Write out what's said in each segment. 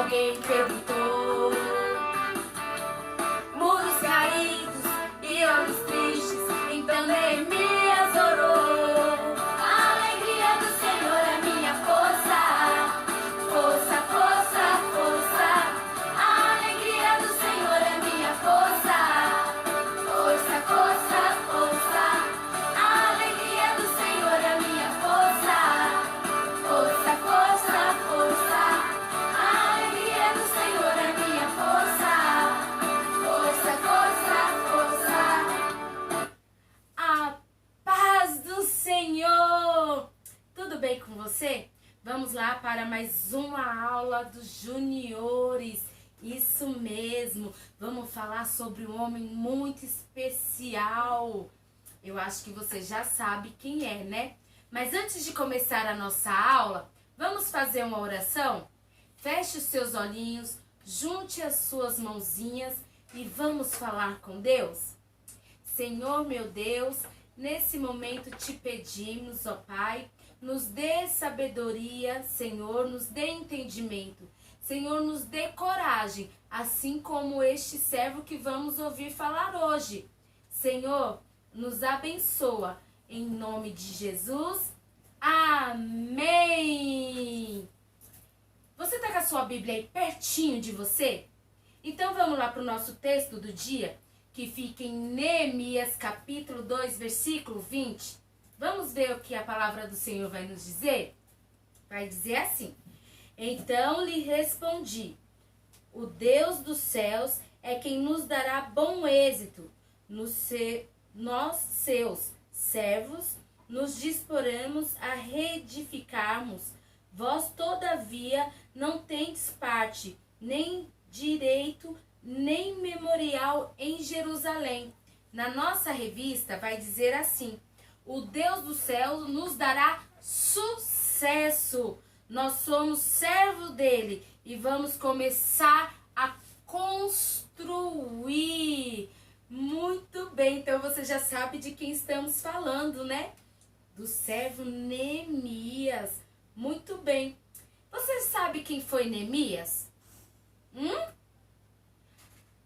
alguém perguntou. Muros caídos e olhos tristes, então Neemias orou. A alegria do Senhor é minha força, força, força, força. A alegria do Senhor é minha força, força, força, força. A alegria do Senhor é minha força, força, força, força. A alegria do Senhor é minha força, força, força, força. A paz do Senhor! Tudo bem com você? Vamos lá para mais uma aula dos juniores. Isso mesmo, vamos falar sobre um homem muito especial. Eu acho que você já sabe quem é, né? Mas antes de começar a nossa aula, vamos fazer uma oração? Feche os seus olhinhos, junte as suas mãozinhas e vamos falar com Deus? Senhor meu Deus, nesse momento te pedimos, ó Pai, nos dê sabedoria, Senhor, nos dê entendimento. Senhor, nos dê coragem, assim como este servo que vamos ouvir falar hoje. Senhor, nos abençoa, em nome de Jesus. Amém! Você está com a sua Bíblia aí pertinho de você? Então vamos lá para o nosso texto do dia, que fica em Neemias capítulo 2, versículo 20. Vamos ver o que a palavra do Senhor vai nos dizer? Vai dizer assim: então lhe respondi, o Deus dos céus é quem nos dará bom êxito. Nós, seus servos, nos disporemos a reedificarmos. Vós, todavia, não tendes parte, nem direito, nem memorial em Jerusalém. Na nossa revista vai dizer assim: o Deus do céu nos dará sucesso. Nós somos servos dele e vamos começar a construir. Muito bem, então você já sabe de quem estamos falando, né? Do servo Neemias. Muito bem. Você sabe quem foi Neemias?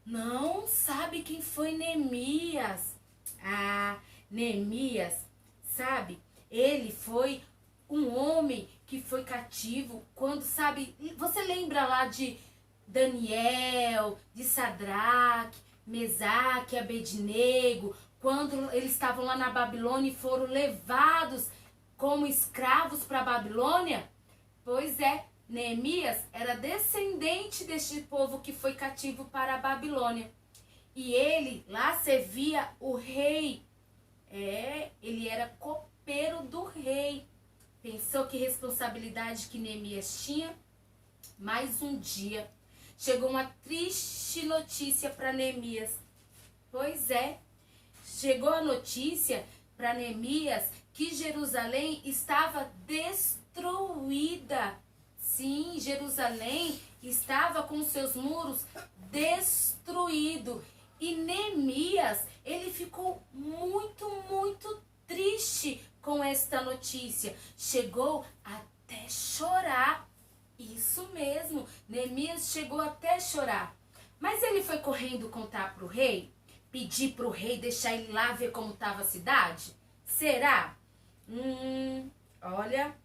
Não sabe quem foi Neemias? Ah, Neemias, sabe? Ele foi um homem que foi cativo quando, sabe? Você lembra lá de Daniel, de Sadraque, Mesaque, Abednego, quando eles estavam lá na Babilônia e foram levados como escravos para a Babilônia? Pois é, Neemias era descendente deste povo que foi cativo para a Babilônia. E ele lá servia o rei. Ele era copeiro do rei. Pensou que responsabilidade que Neemias tinha? Mais um dia chegou uma triste notícia para Neemias. Pois é, chegou a notícia para Neemias que Jerusalém estava destruída. Sim, Jerusalém estava com seus muros destruídos. E Neemias, ele ficou muito, muito triste com esta notícia. Chegou até chorar. Isso mesmo, Neemias chegou até chorar. Mas ele foi correndo contar para o rei? Pedir para o rei deixar ele lá ver como estava a cidade? Será? Olha,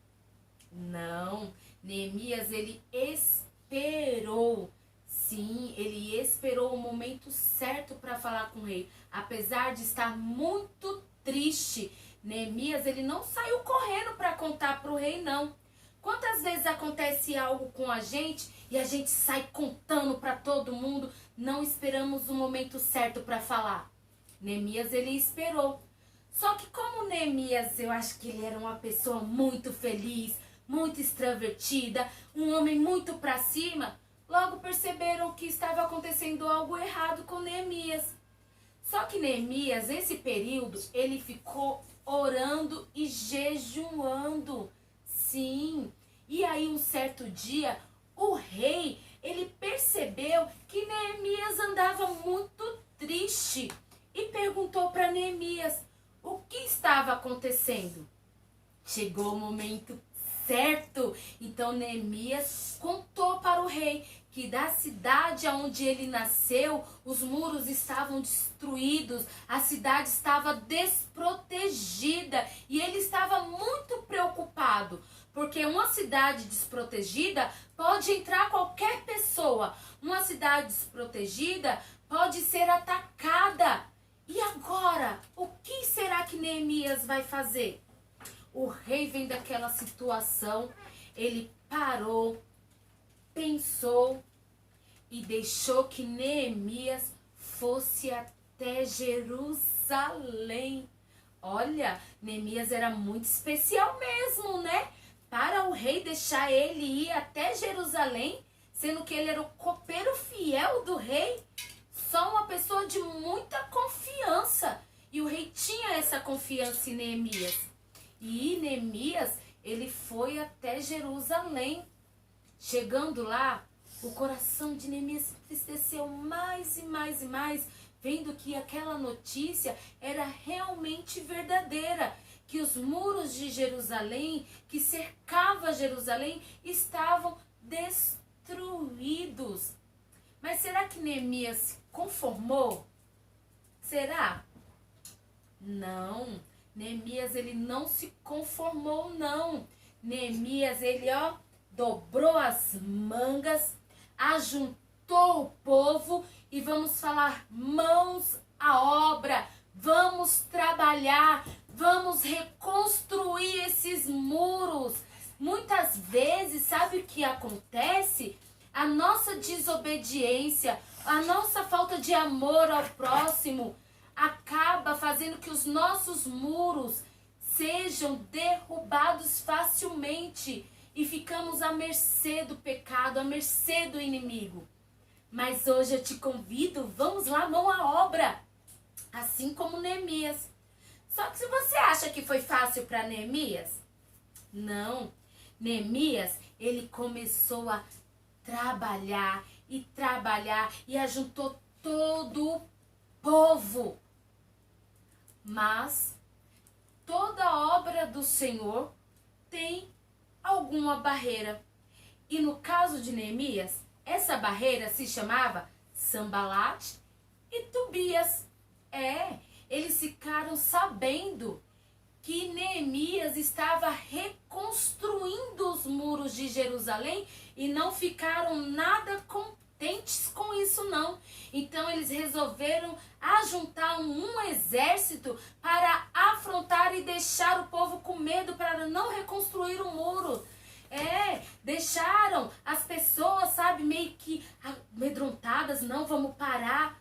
não. Neemias, ele esperou. Sim, ele esperou o momento certo para falar com o rei. Apesar de estar muito triste, Neemias, ele não saiu correndo para contar para o rei, não. Quantas vezes acontece algo com a gente e a gente sai contando para todo mundo, não esperamos o momento certo para falar? Neemias, ele esperou. Só que como Neemias, eu acho que ele era uma pessoa muito feliz, muito extrovertida, um homem muito para cima, logo perceberam que estava acontecendo algo errado com Neemias. Só que Neemias, nesse período, ele ficou orando e jejuando. Sim, e aí um certo dia, o rei, ele percebeu que Neemias andava muito triste e perguntou para Neemias o que estava acontecendo. Chegou o momento certo, então Neemias contou para para o rei que da cidade onde ele nasceu, os muros estavam destruídos, a cidade estava desprotegida e ele estava muito preocupado, porque uma cidade desprotegida pode entrar qualquer pessoa, uma cidade desprotegida pode ser atacada. E agora, o que será que Neemias vai fazer? O rei vem daquela situação, ele parou, pensou e deixou que Neemias fosse até Jerusalém. Olha, Neemias era muito especial mesmo, né? Para o rei deixar ele ir até Jerusalém, sendo que ele era o copeiro fiel do rei, só uma pessoa de muita confiança. E o rei tinha essa confiança em Neemias. E Neemias, ele foi até Jerusalém. Chegando lá, o coração de Neemias se entristeceu mais e mais e mais, vendo que aquela notícia era realmente verdadeira, que os muros de Jerusalém, que cercavam Jerusalém, estavam destruídos. Mas será que Neemias se conformou? Será? Não. Neemias, ele não se conformou, não. Neemias, ele, dobrou as mangas, ajuntou o povo e vamos falar, mãos à obra, vamos trabalhar, vamos reconstruir esses muros. Muitas vezes, sabe o que acontece? A nossa desobediência, a nossa falta de amor ao próximo acaba fazendo que os nossos muros sejam derrubados facilmente e ficamos à mercê do pecado, à mercê do inimigo. Mas hoje eu te convido, vamos lá, mão à obra, assim como Neemias. Só que se você acha que foi fácil para Neemias, não. Neemias, ele começou a trabalhar e ajuntou todo o povo. Mas toda obra do Senhor tem alguma barreira. E no caso de Neemias, essa barreira se chamava Sambalate e Tobias. Eles ficaram sabendo que Neemias estava reconstruindo os muros de Jerusalém e não ficaram nada contentes com isso não. Então eles resolveram ajuntar um exército para afrontar e deixar o povo com medo para não reconstruir o muro. Deixaram as pessoas, meio que amedrontadas, não, vamos parar.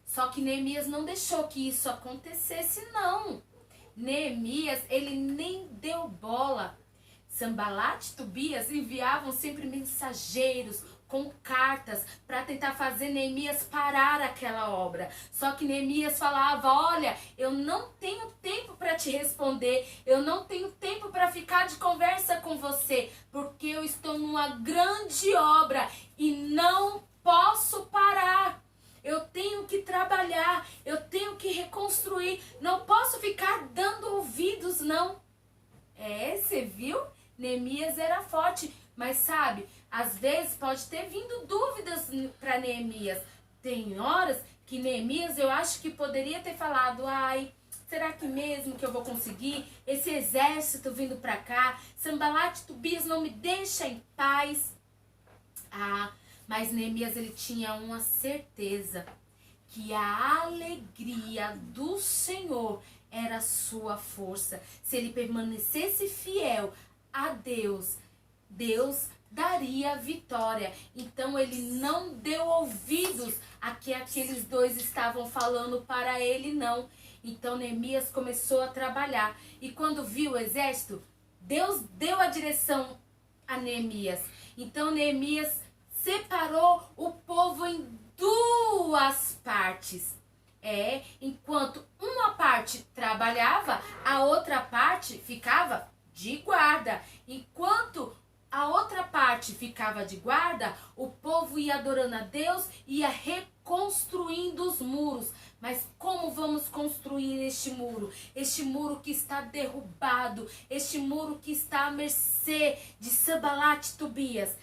Só que Neemias não deixou que isso acontecesse não. Neemias, ele nem deu bola. Sambalate e Tobias enviavam sempre mensageiros com cartas para tentar fazer Neemias parar aquela obra. Só que Neemias falava, olha, eu não tenho tempo para te responder, eu não tenho tempo para ficar de conversa com você, porque eu estou numa grande obra e não posso parar. Eu tenho que trabalhar, eu tenho que reconstruir, não posso ficar dando ouvidos, não. Você viu? Neemias era forte, mas sabe, às vezes pode ter vindo dúvidas para Neemias. Tem horas que Neemias, eu acho que poderia ter falado, será que mesmo que eu vou conseguir? Esse exército vindo para cá, Sambalate e Tobias não me deixa em paz. Mas Neemias, ele tinha uma certeza, que a alegria do Senhor era a sua força. Se ele permanecesse fiel a Deus, Deus daria a vitória. Então ele não deu ouvidos a que aqueles dois estavam falando para ele, não. Então Neemias começou a trabalhar. E quando viu o exército, Deus deu a direção a Neemias. Então Neemias separou o povo em duas partes. Enquanto uma parte trabalhava, a outra parte ficava de guarda. Enquanto a outra parte ficava de guarda, o povo ia adorando a Deus, ia reconstruindo os muros. Mas como vamos construir este muro? Este muro que está derrubado, este muro que está à mercê de Sambalate e Tobias.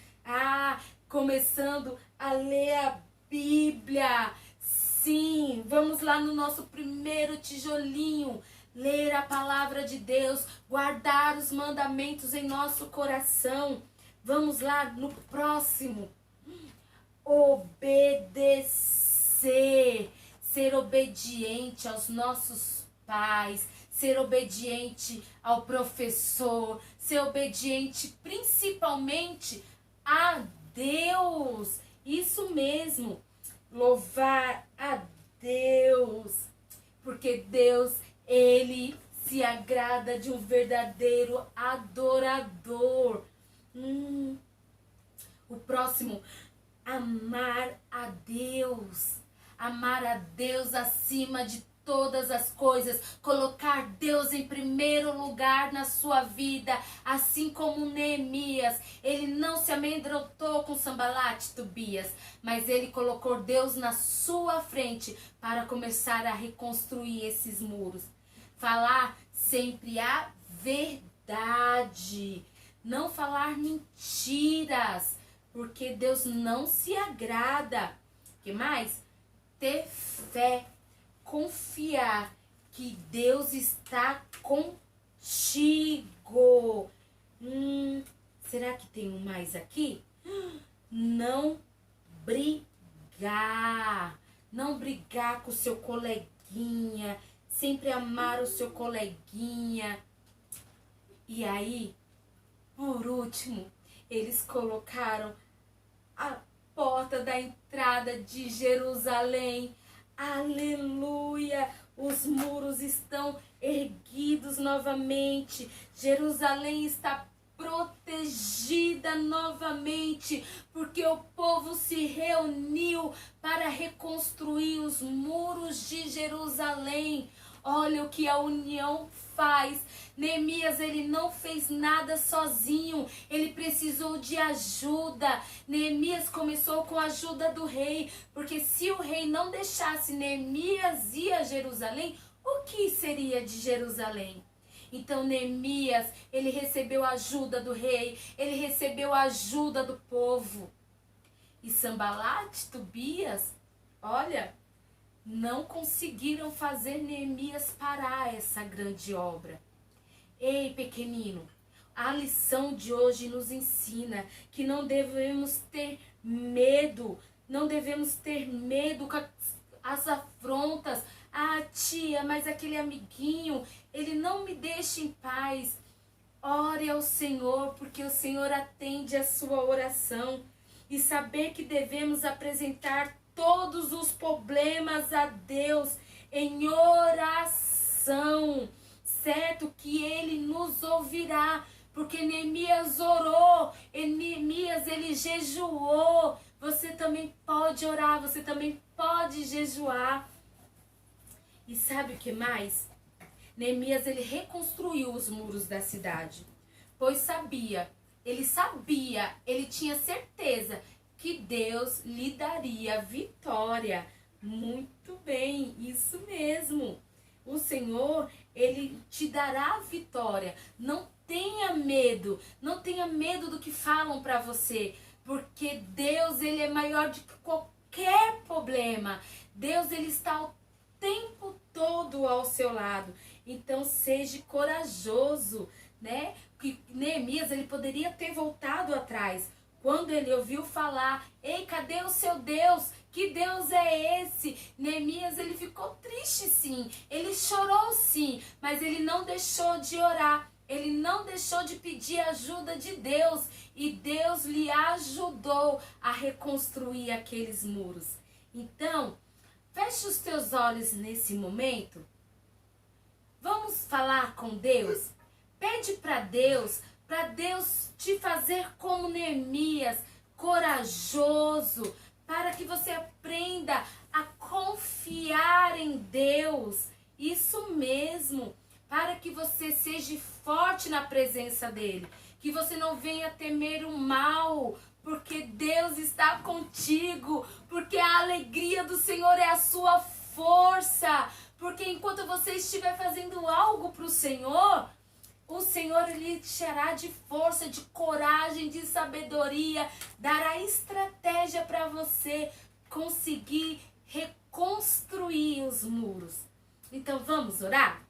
começando a ler a Bíblia. Sim, vamos lá no nosso primeiro tijolinho. Ler a palavra de Deus, guardar os mandamentos em nosso coração. Vamos lá no próximo. Obedecer. Ser obediente aos nossos pais. Ser obediente ao professor. Ser obediente principalmente a Deus. Isso mesmo. Louvar a Deus. Porque Deus, Ele se agrada de um verdadeiro adorador. O próximo, amar a Deus. Amar a Deus acima de todas as coisas. Colocar Deus em primeiro lugar na sua vida. Assim como Neemias. Ele não se amedrontou com Sambalate, Tobias. Mas ele colocou Deus na sua frente para começar a reconstruir esses muros. Falar sempre a verdade. Não falar mentiras. Porque Deus não se agrada. O que mais? Ter fé. Confiar que Deus está contigo. Será que tem um mais aqui? Não brigar. Não brigar com o seu coleguinha. Sempre amar o seu coleguinha. E aí, por último, eles colocaram a porta da entrada de Jerusalém. Aleluia! Os muros estão erguidos novamente. Jerusalém está protegida novamente, porque o povo se reuniu para reconstruir os muros de Jerusalém. Olha o que a união faz. Neemias, ele não fez nada sozinho. Ele precisou de ajuda. Neemias começou com a ajuda do rei. Porque se o rei não deixasse Neemias ir a Jerusalém, o que seria de Jerusalém? Então Neemias, ele recebeu a ajuda do rei. Ele recebeu a ajuda do povo. E Sambalate, Tobias, olha, não conseguiram fazer Neemias parar essa grande obra. Ei, pequenino, a lição de hoje nos ensina que não devemos ter medo. Não devemos ter medo com as afrontas. Ah, tia, mas aquele amiguinho, ele não me deixa em paz. Ore ao Senhor, porque o Senhor atende a sua oração. E saber que devemos apresentar todos os problemas a Deus em oração, certo? Que Ele nos ouvirá, porque Neemias orou, Neemias ele jejuou. Você também pode orar, você também pode jejuar. E sabe o que mais? Neemias ele reconstruiu os muros da cidade, pois ele tinha certeza que Deus lhe daria vitória. Muito bem, isso mesmo. O Senhor, Ele te dará vitória. Não tenha medo. Não tenha medo do que falam para você. Porque Deus, Ele é maior do que qualquer problema. Deus, Ele está o tempo todo ao seu lado. Então, seja corajoso, né? Que Neemias, ele poderia ter voltado atrás. Quando ele ouviu falar, ei, cadê o seu Deus? Que Deus é esse? Neemias, ele ficou triste sim, ele chorou sim, mas ele não deixou de orar, ele não deixou de pedir ajuda de Deus, e Deus lhe ajudou a reconstruir aqueles muros. Então, feche os teus olhos nesse momento, vamos falar com Deus, pede para Deus te fazer como Neemias, corajoso, para que você aprenda a confiar em Deus. Isso mesmo, para que você seja forte na presença dEle, que você não venha temer o mal, porque Deus está contigo, porque a alegria do Senhor é a sua força, porque enquanto você estiver fazendo algo para o Senhor, O Senhor, Ele te encherá de força, de coragem, de sabedoria, dará estratégia para você conseguir reconstruir os muros. Então vamos orar?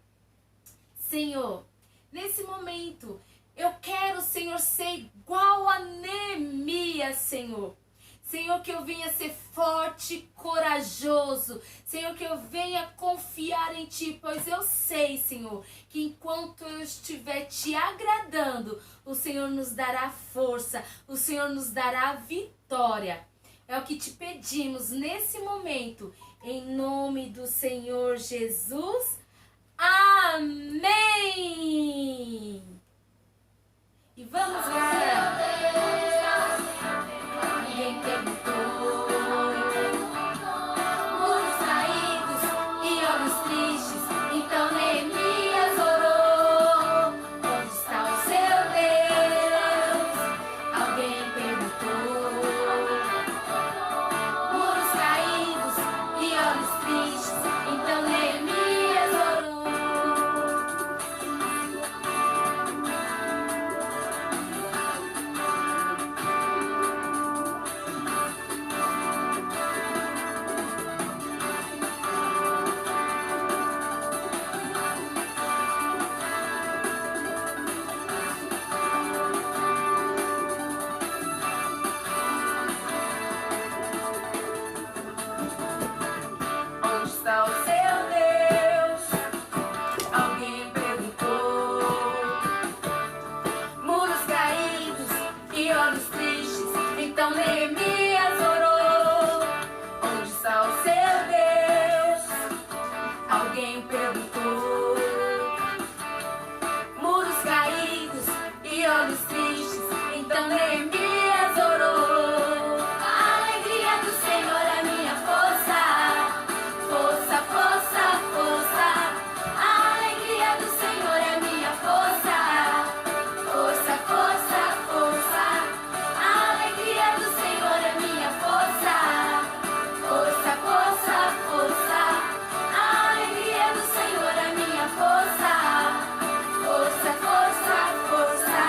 Senhor, nesse momento, eu quero, Senhor, ser igual a Neemias, Senhor. Senhor, que eu venha ser forte, corajoso. Senhor, que eu venha confiar em Ti, pois eu sei, Senhor, que enquanto eu estiver Te agradando, o Senhor nos dará força, o Senhor nos dará vitória. É o que te pedimos nesse momento, em nome do Senhor Jesus. Amém! E vamos lá! Ninguém perguntou. Muros caídos e olhos tristes. Então Neemias orou. Onde está o seu Deus? Alguém perguntou. Muros caídos e olhos tristes. Então Neemias orou. Onde está o seu Deus? Alguém perguntou. Muros caídos e olhos tristes. Então Neemias orou. Onde está o seu Deus? Alguém perguntou. Muros caídos e olhos tristes. Então Neemias orou. A alegria do Senhor é minha força. Força, força, força. A alegria do Senhor é minha força. Força, força, força. A alegria do Senhor é minha força. Força, força, força. A alegria do Senhor é minha força. Força, força, força.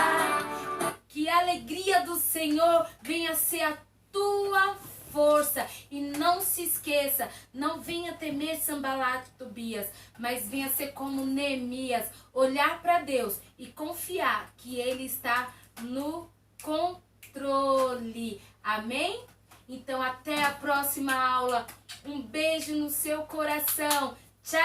Que a alegria do Senhor venha ser a tua força. E não se esqueça, não venha temer Sanbalat e Tobias, mas venha ser como Neemias, olhar para Deus e confiar que Ele está no controle. Amém? Então até a próxima aula. Um beijo no seu coração. Tchau!